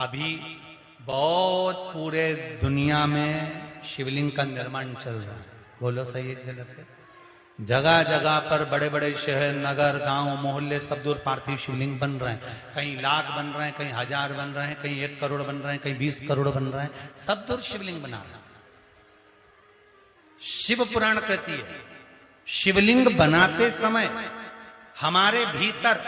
अभी बहुत पूरे दुनिया में शिवलिंग का निर्माण चल रहा है। बोलो सही है गलत है? जगह जगह पर बड़े बड़े शहर, नगर, गांव, मोहल्ले सब दूर पार्थिव शिवलिंग बन रहे हैं। कहीं लाख बन रहे हैं, कहीं हजार बन रहे हैं, कहीं 1 करोड़ बन रहे हैं, कहीं 20 करोड़ बन रहे हैं। सब दूर शिवलिंग बना रहे हैं। शिव पुराण कहती है शिवलिंग बनाते समय हमारे भीतर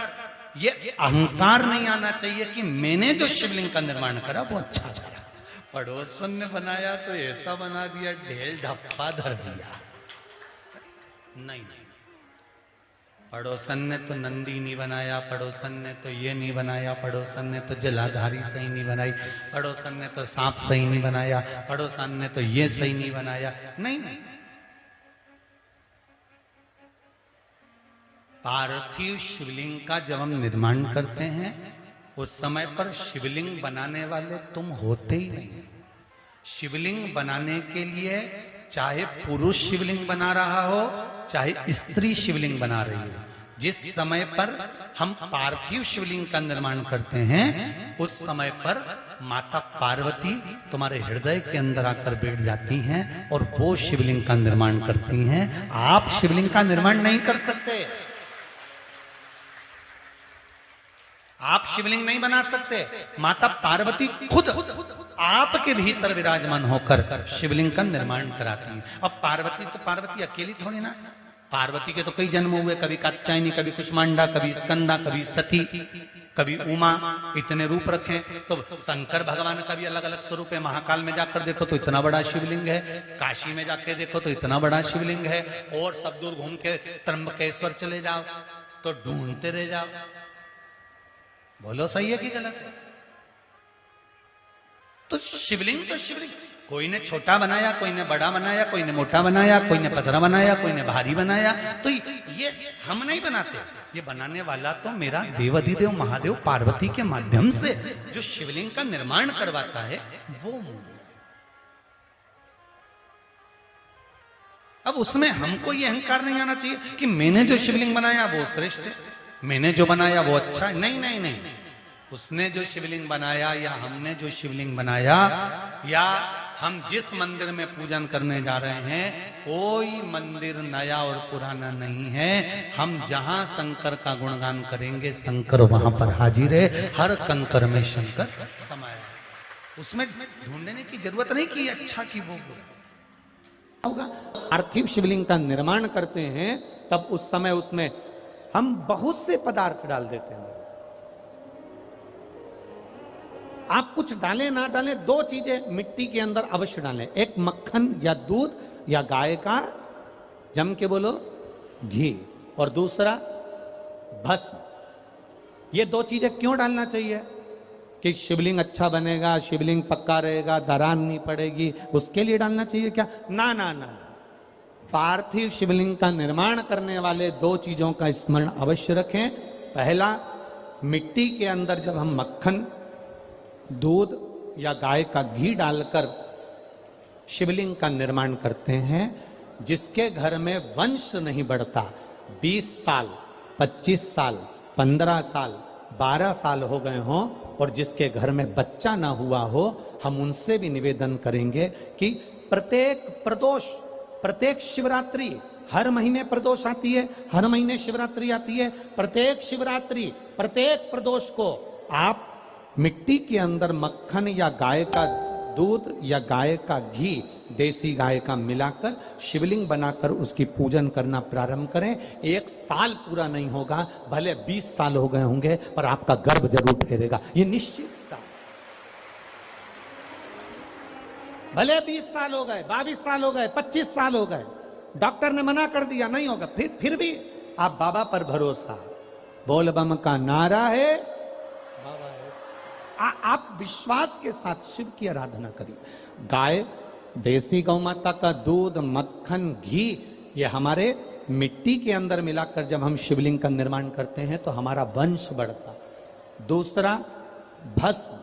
ये अहंकार नहीं आना चाहिए कि मैंने जो शिवलिंग का निर्माण करा वो अच्छा था, पड़ोसन ने बनाया तो ऐसा बना दिया, ढेल ढप्पा धर दिया। नहीं, पड़ोसन ने तो नंदी नहीं बनाया, पड़ोसन ने तो ये नहीं बनाया, पड़ोसन ने तो जलाधारी सही नहीं बनाई, पड़ोसन ने तो सांप सही नहीं बनाया, पड़ोसन ने तो ये सही नहीं बनाया। नहीं, पार्थिव शिवलिंग का जब हम निर्माण करते हैं उस समय पर शिवलिंग बनाने वाले तुम होते ही नहीं। शिवलिंग बनाने के लिए चाहे पुरुष शिवलिंग बना रहा हो चाहे स्त्री शिवलिंग बना रही हो, जिस समय पर हम पार्थिव शिवलिंग का निर्माण करते हैं उस समय पर माता पार्वती तुम्हारे हृदय के अंदर आकर बैठ जाती हैं और वो शिवलिंग का निर्माण करती हैं। आप शिवलिंग का निर्माण नहीं कर सकते, आप शिवलिंग नहीं बना सकते। माता पार्वती खुद आपके भीतर विराजमान होकर शिवलिंग का निर्माण कराती है। अब पार्वती अकेली थोड़ी ना, पार्वती के तो कई जन्म हुए, कभी कात्यायनी, कभी कुष्मांडा, कभी स्कंदा, कभी सती, कभी उमा, इतने रूप रखे। तो शंकर भगवान का भी अलग अलग स्वरूप है। महाकाल में जाकर देखो तो इतना बड़ा शिवलिंग है, काशी में जाके देखो तो इतना बड़ा शिवलिंग है, और सब दूर घूम के त्र्यंबकेश्वर चले जाओ तो ढूंढते रह जाओ। बोलो सही है कि गलत है? तो शिवलिंग कोई ने छोटा बनाया, कोई ने बड़ा बनाया, कोई ने मोटा बनाया, कोई ने पतला बनाया, कोई ने भारी बनाया। तो ये हम नहीं बनाते, ये बनाने वाला तो मेरा देवाधिदेव महादेव पार्वती के माध्यम से जो शिवलिंग का निर्माण करवाता है वो। अब उसमें हमको ये अहंकार नहीं आना चाहिए कि मैंने जो शिवलिंग बनाया वो श्रेष्ठ है, मैंने जो बनाया वो अच्छा है। नहीं नहीं नहीं, उसने जो शिवलिंग बनाया या हमने जो शिवलिंग बनाया या हम जिस मंदिर में पूजन करने जा रहे हैं कोई मंदिर नया और पुराना नहीं है। हम जहां शंकर का गुणगान करेंगे शंकर वहां पर हाजिर है। हर कंकर में शंकर समाया, उसमें ढूंढने की जरूरत नहीं कि अच्छा की वो होगा। पार्थिव शिवलिंग का निर्माण करते हैं तब उस समय उसमें हम बहुत से पदार्थ डाल देते हैं। आप कुछ डालें ना डालें, 2 चीजें मिट्टी के अंदर अवश्य डालें, एक मक्खन या दूध या गाय का, जम के बोलो, घी, और दूसरा भस्म। ये 2 चीजें क्यों डालना चाहिए? कि शिवलिंग अच्छा बनेगा, शिवलिंग पक्का रहेगा, दरार नहीं पड़ेगी, उसके लिए डालना चाहिए क्या? ना ना ना, पार्थिव शिवलिंग का निर्माण करने वाले 2 चीजों का स्मरण अवश्य रखें। पहला, मिट्टी के अंदर जब हम मक्खन, दूध या गाय का घी डालकर शिवलिंग का निर्माण करते हैं, जिसके घर में वंश नहीं बढ़ता, 20 साल, 25 साल, 15 साल, 12 साल हो गए हों और जिसके घर में बच्चा ना हुआ हो, हम उनसे भी निवेदन करेंगे कि प्रत्येक प्रदोष, प्रत्येक शिवरात्रि, हर महीने प्रदोष आती है, हर महीने शिवरात्रि आती है, प्रत्येक शिवरात्रि, प्रत्येक प्रदोष को आप मिट्टी के अंदर मक्खन या गाय का दूध या गाय का घी, देसी गाय का मिलाकर शिवलिंग बनाकर उसकी पूजन करना प्रारंभ करें। 1 साल पूरा नहीं होगा, भले 20 साल हो गए होंगे, पर आपका गर्भ जरूर ठहरेगा, ये निश्चित। भले 20 साल हो गए, 22 साल हो गए, 25 साल हो गए, डॉक्टर ने मना कर दिया नहीं होगा, फिर भी आप बाबा पर भरोसा, बोल बम का नारा है, बाबा है। आप विश्वास के साथ शिव की आराधना करिए। गाय, देसी गौ माता का दूध, मक्खन, घी, ये हमारे मिट्टी के अंदर मिलाकर जब हम शिवलिंग का निर्माण करते हैं तो हमारा वंश बढ़ता। दूसरा, भस्म।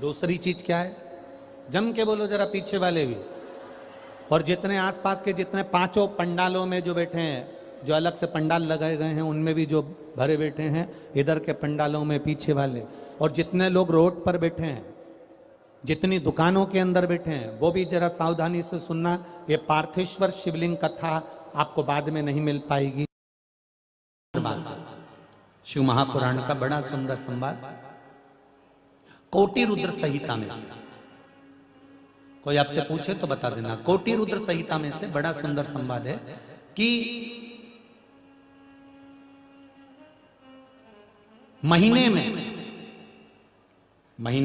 दूसरी चीज क्या है? जम के बोलो जरा, पीछे वाले भी, और जितने आसपास के जितने 5 पंडालों में जो बैठे हैं, जो अलग से पंडाल लगाए गए हैं उनमें भी जो भरे बैठे हैं, इधर के पंडालों में पीछे वाले, और जितने लोग रोड पर बैठे हैं, जितनी दुकानों के अंदर बैठे हैं, वो भी जरा सावधानी से सुनना। ये पार्थेश्वर शिवलिंग कथा आपको बाद में नहीं मिल पाएगी। शिव महापुराण का बड़ा सुंदर संवाद कोटि रुद्र संहिता में से, कोई आपसे पूछे तो बता देना, कोटि रुद्र संहिता में से बड़ा सुंदर संवाद है कि महीने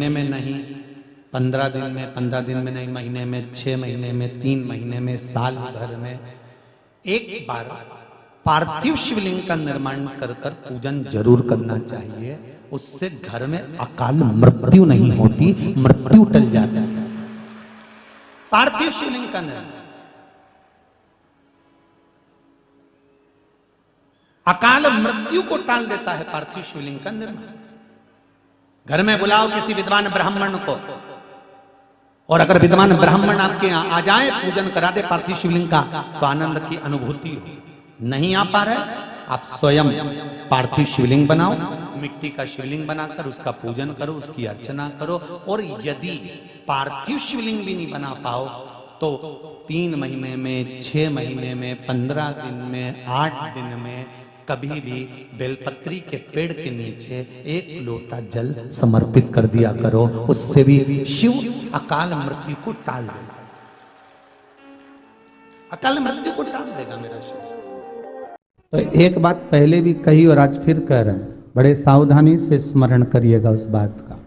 में नहीं, 15 दिन में, 15 दिन में नहीं, महीने में, 6 महीने में, 3 महीने में, साल भर में एक बार पार्थिव शिवलिंग का निर्माण कर कर पूजन जरूर करना चाहिए। उससे घर में अकाल मृत्यु नहीं होती, मृत्यु टल जाता है। पार्थिव शिवलिंग का निर्माण अकाल मृत्यु को टाल देता है। पार्थिव शिवलिंग का निर्माण घर में बुलाओ किसी विद्वान ब्राह्मण को, और अगर विद्वान ब्राह्मण आपके यहां आ जाए, पूजन करा दे पार्थिव शिवलिंग का, तो आनंद की अनुभूति हो। नहीं आ पा रहे, आप स्वयं पार्थिव शिवलिंग बनाओ, मिट्टी का शिवलिंग बनाकर उसका पूजन करो, उसकी अर्चना करो। और यदि पार्थिव शिवलिंग भी नहीं बना पाओ तो 3 महीने में, 6 महीने में, 15 दिन में, 8 दिन में कभी भी बेलपत्री के पेड़ के नीचे 1 लोटा जल समर्पित कर दिया करो। उससे भी शिव अकाल मृत्यु को टाल देगा, अकाल मृत्यु को टाल देगा मेरा शिव। तो एक बात पहले भी कही और आज फिर कह रहे हैं, बड़े सावधानी से स्मरण करिएगा उस बात का।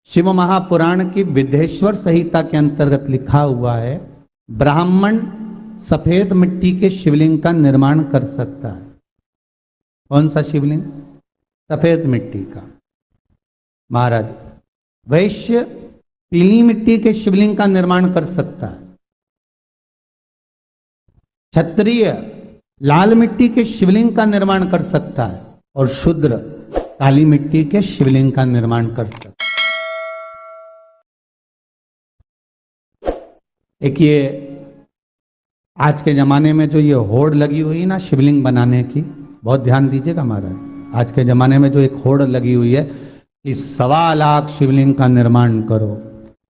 शिव महापुराण की विदेश्वर संहिता के अंतर्गत लिखा हुआ है, ब्राह्मण सफेद मिट्टी के शिवलिंग का निर्माण कर सकता है। कौन सा शिवलिंग? सफेद मिट्टी का। महाराज वैश्य पीली मिट्टी के शिवलिंग का निर्माण कर सकता है। क्षत्रिय लाल मिट्टी के शिवलिंग का निर्माण कर सकता है, और शूद्र काली मिट्टी के शिवलिंग का निर्माण कर सकता है। एक ये आज के जमाने में जो ये होड़ लगी हुई ना शिवलिंग बनाने की, बहुत ध्यान दीजिएगा महाराज। आज के जमाने में जो एक होड़ लगी हुई है कि 1.25 लाख शिवलिंग का निर्माण करो।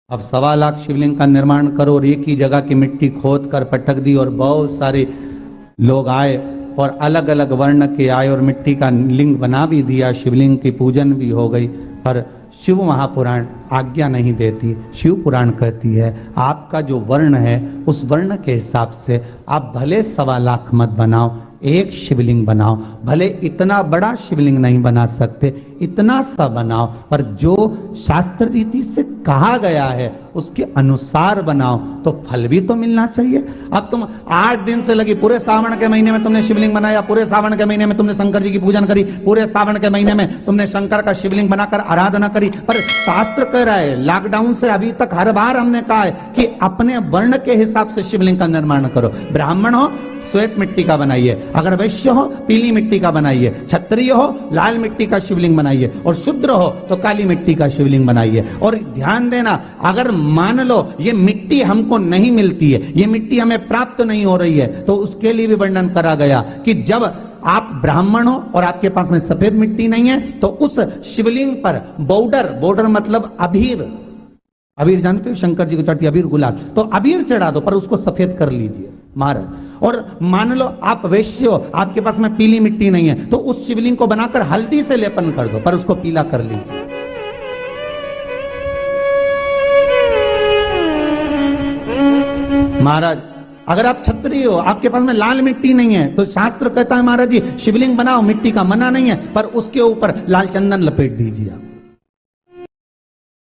अब 1.25 लाख शिवलिंग का निर्माण करो और एक ही जगह की मिट्टी खोद कर पटक दी, और बहुत सारे लोग आए और अलग अलग वर्ण के आए और मिट्टी का लिंग बना भी दिया, शिवलिंग की पूजन भी हो गई। पर शिव महापुराण आज्ञा नहीं देती। शिव पुराण कहती है आपका जो वर्ण है उस वर्ण के हिसाब से आप भले 1.25 लाख मत बनाओ, एक शिवलिंग बनाओ। भले इतना बड़ा शिवलिंग नहीं बना सकते, इतना सा बनाओ, पर जो शास्त्र रीति से कहा गया है उसके अनुसार बनाओ, तो फल भी तो मिलना चाहिए। अब तुम 8 दिन से लगी, पूरे सावन के महीने में तुमने शिवलिंग बनाया, पूरे सावन के महीने में तुमने शंकर जी की पूजन करी, पूरे सावन के महीने में तुमने शंकर का शिवलिंग बनाकर आराधना करी, पर शास्त्र कह रहा है, लॉकडाउन से अभी तक हर बार हमने कहा है कि अपने वर्ण के हिसाब से शिवलिंग का निर्माण करो। ब्राह्मण हो श्वेत मिट्टी का बनाइए, अगर वैश्य हो पीली मिट्टी का बनाइए, क्षत्रिय हो लाल मिट्टी का शिवलिंग बनाइए, और शूद्र हो तो काली मिट्टी का शिवलिंग बनाइए। और ध्यान देना, अगर मान लो ये मिट्टी हमको नहीं मिलती है, ये मिट्टी हमें प्राप्त नहीं हो रही है, तो उसके लिए भी वर्णन करा गया कि जब आप ब्राह्मण हो और आपके पास में सफेद मिट्टी नहीं है, तो उस शिवलिंग पर बॉर्डर मतलब अबीर, अबीर जानते हो शंकर जी को चढ़ती अबीर गुलाल, तो अबीर चढ़ा दो, पर उसको सफेद कर लीजिए महाराज। और मान लो आप वैश्य हो, आपके पास में पीली मिट्टी नहीं है, तो उस शिवलिंग को बनाकर हल्दी से लेपन कर दो, पर उसको पीला कर लीजिए। महाराज अगर आप क्षत्रिय हो, आपके पास में लाल मिट्टी नहीं है, तो शास्त्र कहता है महाराज जी शिवलिंग बनाओ, मिट्टी का मना नहीं है, पर उसके ऊपर लाल चंदन लपेट दीजिए आप।